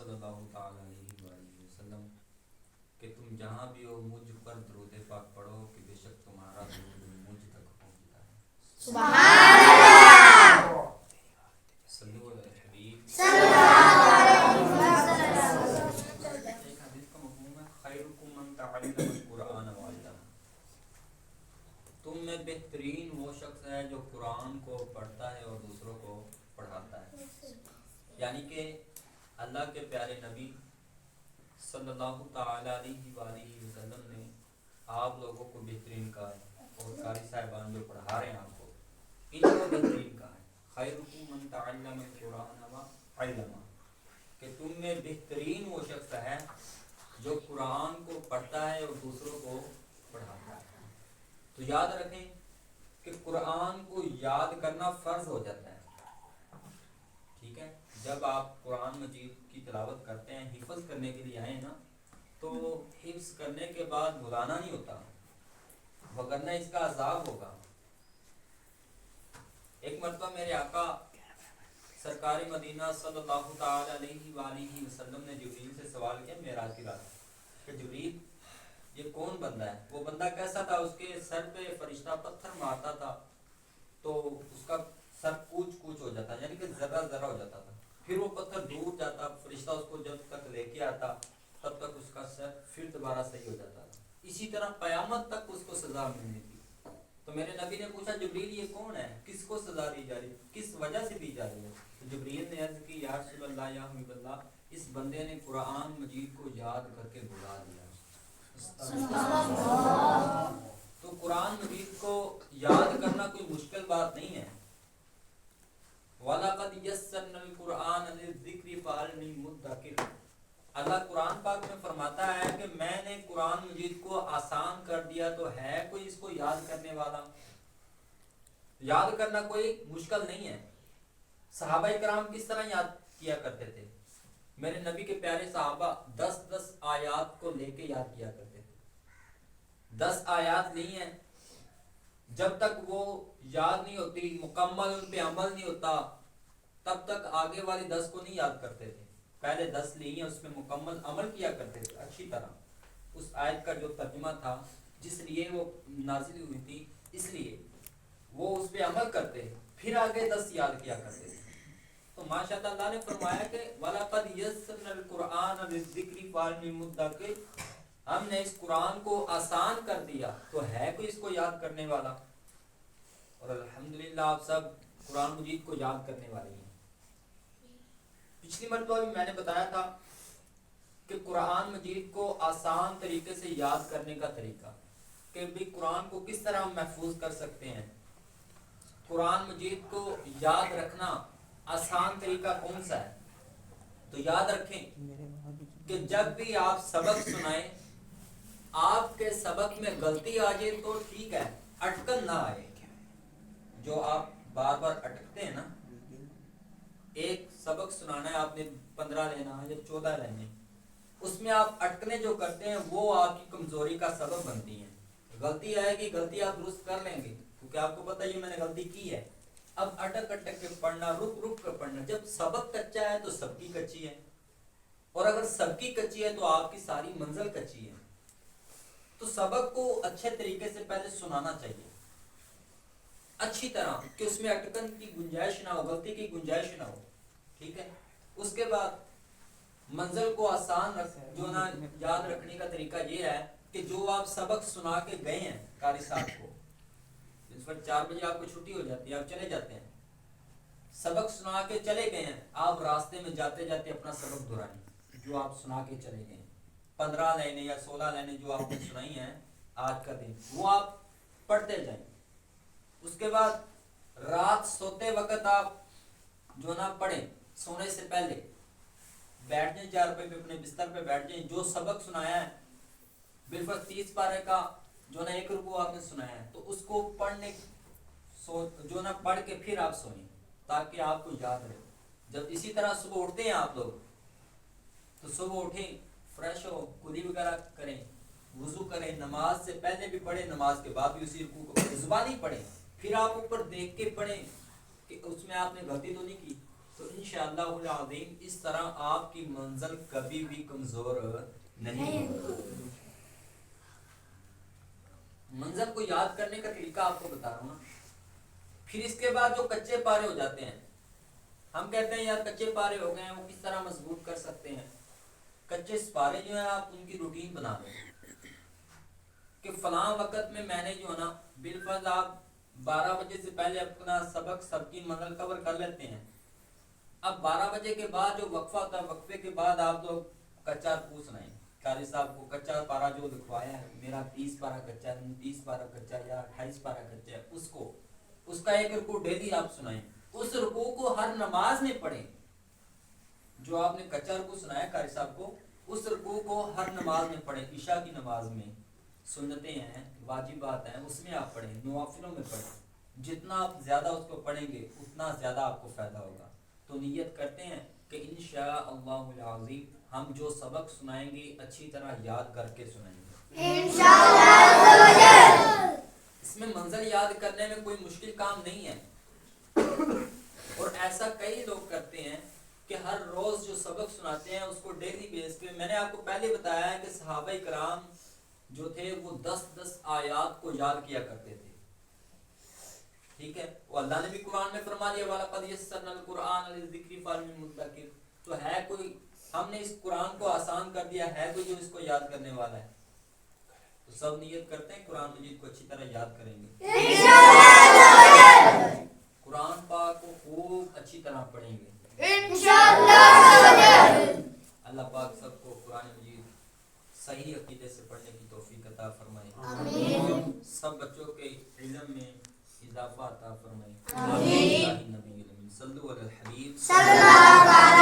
صلی اللہ تعالی علیہ وآلہ وسلم کہ تم جہاں بھی ہو مجھ پر درود پاک پڑھو کہ بے شک تمہارا درود مجھ تک پہنچتا ہے. سبحان اللہ. صلو علی الحبیب صلی اللہ علیہ وسلم. ایک حدیث کا مفہوم ہے خیرکم من تعلم القرآن وعلمہ. تم میں بہترین وہ شخص ہے جو قرآن کو پڑھتا ہے اور دوسروں کو پڑھاتا ہے. یعنی کہ اللہ کے پیارے نبی صلی اللہ تعالی علیہ وآلہ وسلم نے آپ لوگوں کو بہترین کہا ہے اور قاری صاحبان جو پڑھا رہے ہیں آپ کو ان کو بہترین کہا ہے. خیرکم من تعلم القرآن وعلمہ کہ تم میں بہترین وہ شخص ہے جو قرآن کو پڑھتا ہے اور دوسروں کو پڑھاتا ہے. تو یاد رکھیں کہ قرآن کو یاد کرنا فرض ہو جاتا ہے. ٹھیک ہے, جب آپ قرآن مجید کی تلاوت کرتے ہیں حفظ کرنے کے لیے آئے نا تو حفظ کرنے کے بعد بھلانا نہیں ہوتا وگرنہ اس کا عذاب ہوگا. ایک مرتبہ میرے آقا سرکار مدینہ صلی اللہ تعالی علیہ وآلہ وسلم نے جبریل سے سوال کیا معراج کی رات کہ جبریل یہ کون بندہ ہے؟ وہ بندہ کیسا تھا؟ اس کے سر پہ فرشتہ پتھر مارتا تھا تو اس کا سر کوچ کوچ ہو جاتا یعنی کہ ذرہ ذرہ ہو جاتا تھا. پھر وہ پتھر دور جاتا, فرشتہ اس کو جب تک لے کے آتا تب تک اس کا سر پھر دوبارہ صحیح ہو جاتا تھا. اسی طرح قیامت تک اس کو سزا ملنی تھی. تو میرے نبی نے پوچھا جبریل یہ کون ہے, کس کو سزا دی جا رہی ہے, کس وجہ سے دی جا رہی ہے؟ تو جبریل نے عرض کی یا رسول اللہ یا حبیب اللہ اس بندے نے قرآن مجید کو یاد کر کے بھلا دیا. تو قرآن مجید کو یاد کرنا کوئی مشکل بات نہیں ہے. وَلَقَدْ يَسَّرْنَا الْقُرْآنَ لِلذِّكْرِ فَهَلْ مِن مُدَّكِرٍ. اللہ قرآن پاک میں فرماتا ہے کہ میں نے قرآن مجید کو آسان کر دیا تو ہے کوئی اس کو یاد کرنے والا؟ یاد کرنا کوئی مشکل نہیں ہے. صحابہ کرام کس طرح یاد کیا کرتے تھے؟ میرے نبی کے پیارے صحابہ 10 آیات کو لے کے یاد کیا کرتے تھے. 10 آیات نہیں ہیں, جب تک وہ یاد نہیں ہوتی, مکمل ان پہ عمل نہیں ہوتا, تب تک آگے والی 10 کو نہیں یاد کرتے تھے. پہلے 10 لی ہیں, اس میں مکمل عمل کیا کرتے تھے اچھی طرح. اس آیت کا جو ترجمہ تھا جس لیے وہ نازل ہوئی تھی اس لیے وہ اس پہ عمل کرتے, پھر آگے 10 یاد کیا کرتے تھے. تو ماشاءاللہ اللہ نے فرمایا کہ وَلَقَدْ يَسَّرْنَا الْقُرْآنَ لِلذِّكْرِ فَهَلْ مِن مُدَّكِرٍ. ہم نے اس قرآن کو آسان کر دیا تو ہے کوئی اس کو یاد کرنے والا؟ اور الحمدللہ آپ سب قرآن مجید کو یاد کرنے والے ہیں. پچھلی مرتبہ بھی میں نے بتایا تھا کہ قرآن مجید کو آسان طریقے سے یاد کرنے کا طریقہ کہ بھی قرآن کو کس طرح ہم محفوظ کر سکتے ہیں. قرآن مجید کو یاد رکھنا آسان طریقہ کون سا ہے؟ تو یاد رکھیں کہ جب بھی آپ سبق سنائیں آپ کے سبق میں غلطی آ جائے تو ٹھیک ہے, اٹکن نہ آئے. جو آپ بار بار اٹکتے ہیں نا, ایک سبق سنانا ہے آپ نے 15 لینا یا 14 لینے, اس میں آپ اٹکنے جو کرتے ہیں وہ آپ کی کمزوری کا سبب بنتی ہیں. غلطی آئے گی, غلطی آپ درست کر لیں گے کیونکہ آپ کو پتہ ہے یہ میں نے غلطی کی ہے. اب اٹک اٹک کے پڑھنا, رک رک کر پڑھنا. جب سبق کچا ہے تو سب کی کچی ہے, اور اگر سب کی کچی ہے تو آپ کی ساری منزل کچی ہے. تو سبق کو اچھے طریقے سے پہلے سنانا چاہیے اچھی طرح کہ اس میں اٹکن کی گنجائش نہ ہو, غلطی کی گنجائش نہ ہو. ٹھیک ہے, اس کے بعد منزل کو آسان جو نا یاد رکھنے کا طریقہ یہ ہے کہ جو آپ سبق سنا کے گئے ہیں قاری صاحب کو, اس پر 4 بجے آپ کو چھٹی ہو جاتی ہے, آپ چلے جاتے ہیں, سبق سنا کے چلے گئے ہیں, آپ راستے میں جاتے جاتے اپنا سبق دہرائیں جو آپ سنا کے چلے گئے ہیں. 15 لائنیں یا 16 لائنیں جو آپ نے سنائی ہیں آج کا دن, وہ آپ پڑھتے جائیں. اس کے بعد رات سوتے وقت آپ جو نا پڑھیں, سونے سے پہلے بیٹھ جائیں, 4 روپے پہ اپنے بستر پہ بیٹھ جائیں. جو سبق سنایا ہے بالفرض 30 پارے کا جو نا 1 رکوع آپ نے سنایا ہے تو اس کو پڑھنے جو نا پڑھ کے پھر آپ سوئیں تاکہ آپ کو یاد رہے. جب اسی طرح صبح اٹھتے ہیں آپ لوگ تو صبح اٹھیں, فریش ہو, کلی وغیرہ کریں, وضو کریں, نماز سے پہلے بھی پڑھیں, نماز کے بعد بھی اسی رکوع کو زبانی پڑھیں. پھر آپ اوپر دیکھ کے پڑھیں کہ اس میں آپ نے غلطی تو نہیں کی. تو انشاءاللہ العظیم اس طرح آپ کی منزل کبھی بھی کمزور نہیں ہوگی۔ منزل کو یاد کرنے کا طریقہ آپ کو بتا رہا ہوں نا۔ پھر اس کے بعد جو کچے پارے ہو جاتے ہیں، ہم کہتے ہیں یار کچے پارے ہو گئے ہیں، وہ کس طرح مضبوط کر سکتے ہیں؟ کچے پارے جو ہیں آپ ان کی روٹین بنا لیں کہ فلاں وقت میں نے جو ہے نا بالفرض آپ 12 بجے سے پہلے اپنا سبق سب کی منزل کور کر لیتے ہیں۔ اب 12 بجے کے بعد جو وقفہ ہوتا ہے، وقفے کے بعد آپ لوگ کچا پوچھ رہے ہیں قاری صاحب کو کچا پارا جو لکھوایا ہے، میرا 30 پارا کچا ہے، 29 پارا کچا یا 28 پارا کچا ہے، اس کا ایک رکوع ڈیلی آپ سنائیں۔ اس رکوع کو ہر نماز میں پڑھیں۔ جو آپ نے کچا رکوع سنایا قاری صاحب کو، اس رکوع کو ہر نماز میں پڑھیں۔ عشاء کی نماز میں سنتیں ہیں، واجبات ہیں، اس میں آپ پڑھیں، نوافلوں میں پڑھیں۔ جتنا آپ زیادہ اس کو پڑھیں گے اتنا زیادہ آپ کو فائدہ ہوگا۔ تو نیت کرتے ہیں کہ انشاءاللہ العظیم ہم جو سبق سنائیں گے اچھی طرح یاد کر کے سنائیں گے انشاءاللہ۔ اس میں منزل یاد کرنے میں کوئی مشکل کام نہیں ہے، اور ایسا کئی لوگ کرتے ہیں کہ ہر روز جو سبق سناتے ہیں اس کو ڈیلی بیس پہ۔ میں نے آپ کو پہلے بتایا ہے کہ صحابہ کرام جو تھے وہ 10 آیات کو یاد کیا کرتے تھے، ٹھیک ہے؟ وہ اللہ نے بھی قرآن میں فرما دیا وَلَقَدْ يَسَّرْنَا الْقُرْآنَ لِلذِّكْرِ فَهَلْ مِن مُدَّكِرٍ۔ تو ہے کوئی، ہم نے اس قرآن کو آسان کر دیا، ہے کوئی جو اس کو یاد کرنے والا ہے؟ تو سب نیت کرتے ہیں قرآن مجید کو اچھی طرح یاد کریں گے انشاءاللہ۔ قرآن پاک کو خوب اچھی طرح پڑھیں گے انشاءاللہ۔ اللہ پاک سب کو قرآن مجید صحیح عقیدے سے پڑھنے کی توفیق عطا فرمائے، آمین۔ سب بچوں کے علم میں اضافہ عطا فرمائے، آمین۔ صلو علی الحبیب صلی اللہ علیہ وسلم۔